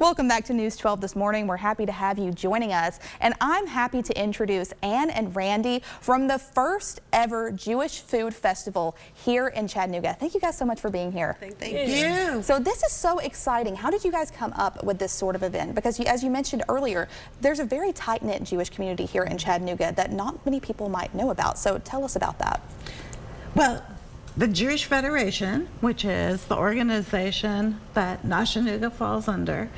Welcome back to News 12 this morning. We're happy to have you joining us, and I'm happy to introduce Ann and Randy from the first ever Jewish Food Festival here in Chattanooga. Thank you guys so much for being here. Thank you. So this is so exciting. How did you guys come up with this sort of event? Because as you mentioned earlier, there's a very tight-knit Jewish community here in Chattanooga that not many people might know about. So tell us about that. Well, the Jewish Federation, which is the organization that Nosh-a-Nooga falls under,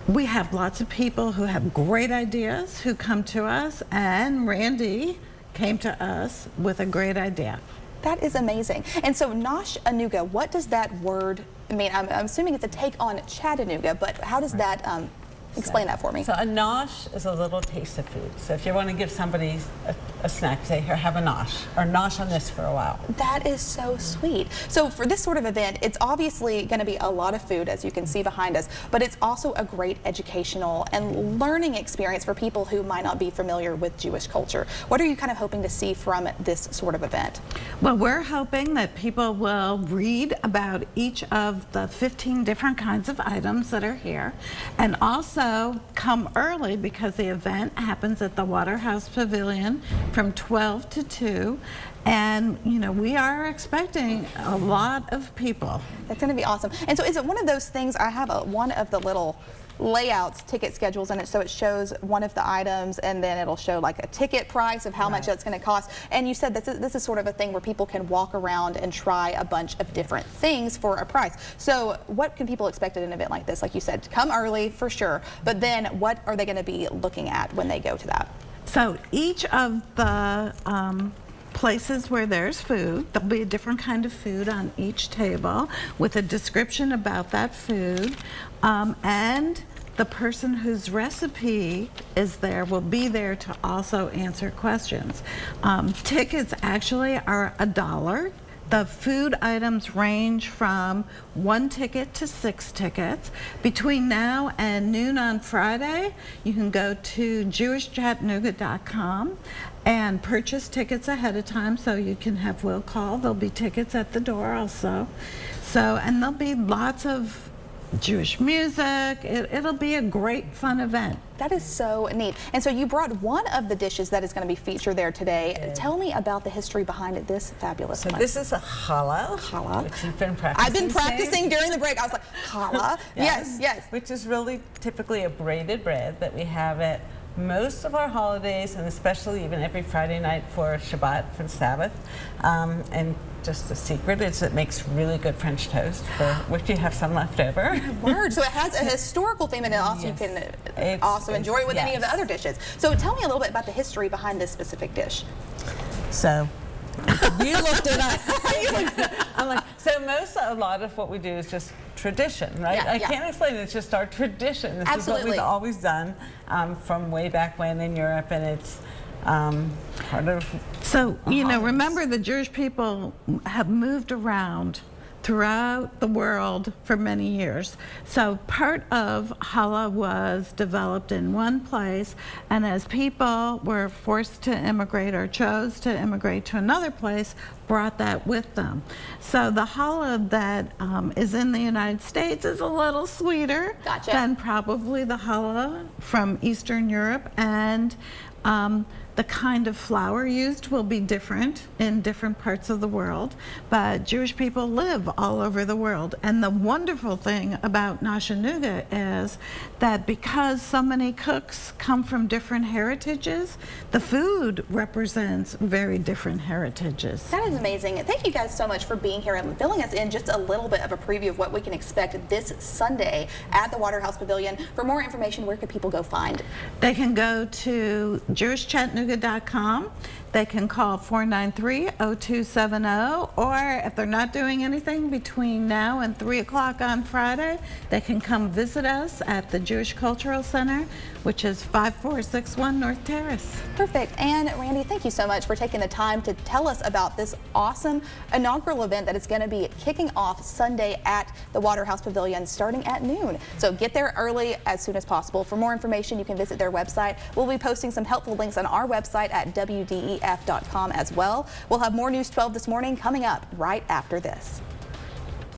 we have lots of people who have great ideas who come to us, and Randy came to us with a great idea. That is amazing. And so Nosh-a-Nooga, what does that word mean? I'm assuming it's a take on Chattanooga, but how does that, explain that for me. So a nosh is a little taste of food. So if you want to give somebody a snack, say, here, have a nosh, or nosh on this for a while. That is so sweet. So for this sort of event, it's obviously going to be a lot of food, as you can see behind us, but it's also a great educational and learning experience for people who might not be familiar with Jewish culture. What are you kind of hoping to see from this sort of event? Well, we're hoping that people will read about each of the 15 different kinds of items that are here, and also come early because the event happens at the Waterhouse Pavilion from 12 to 2, and you know, we are expecting a lot of people. That's going to be awesome. And so is it one of those things, I have one of the little layouts, ticket schedules in it, so it shows one of the items and then it'll show like a ticket price of how much that's going to cost. And you said this is sort of a thing where people can walk around and try a bunch of different things for a price. So what can people expect at an event like this? Like you said, come early for sure, but then what are they going to be looking at when they go to that? So each of the places where there's food, there'll be a different kind of food on each table with a description about that food, and the person whose recipe is there will be there to also answer questions. Tickets actually are $1. The food items range from 1 ticket to 6 tickets. Between now and noon on Friday, you can go to jewishchattanooga.com and purchase tickets ahead of time, so you can have will call. There'll be tickets at the door also. So, and there'll be lots of Jewish music. It'll be a great fun event. That is so neat. And so you brought one of the dishes that is going to be featured there today. Tell me about the history behind this fabulous one. This is a challah. Challah. Which you've been practicing. I've been practicing during the break. I was like, challah? Yes, yes. Which is really typically a braided bread that we have at most of our holidays, and especially even every Friday night for Shabbat, for Sabbath. And just the secret is it makes really good French toast, for which you have some left over. Word. So it has a historical theme, and also you can also enjoy it with any of the other dishes. So tell me a little bit about the history behind this specific dish. So you looked it up. I'm like, so a lot of what we do is just tradition, right? I can't explain it. It's just our tradition. This is what we've always done from way back when in Europe, and it's part of. So, you know, remember the Jewish people have moved around throughout the world for many years. So part of challah was developed in one place, and as people were forced to immigrate or chose to immigrate to another place, brought that with them. So the challah that is in the United States is a little sweeter than probably the challah from Eastern Europe, and the kind of flour used will be different in different parts of the world, but Jewish people live all over the world. And the wonderful thing about Nosh-a-Nooga is that because so many cooks come from different heritages, the food represents very different heritages. That is amazing. Thank you guys so much for being here and filling us in just a little bit of a preview of what we can expect this Sunday at the Waterhouse Pavilion. For more information, where could people go find? They can go to jewishchattanooga.com. They can call 493-0270, or if they're not doing anything between now and 3 o'clock on Friday, they can come visit us at the Jewish Cultural Center, which is 5461 North Terrace. Perfect. And Randy, thank you so much for taking the time to tell us about this awesome inaugural event that is going to be kicking off Sunday at the Waterhouse Pavilion starting at noon. So get there early as soon as possible. For more information, you can visit their website. We'll be posting some helpful links on our website at WDEF.com as well. We'll have more News 12 this morning coming up right after this.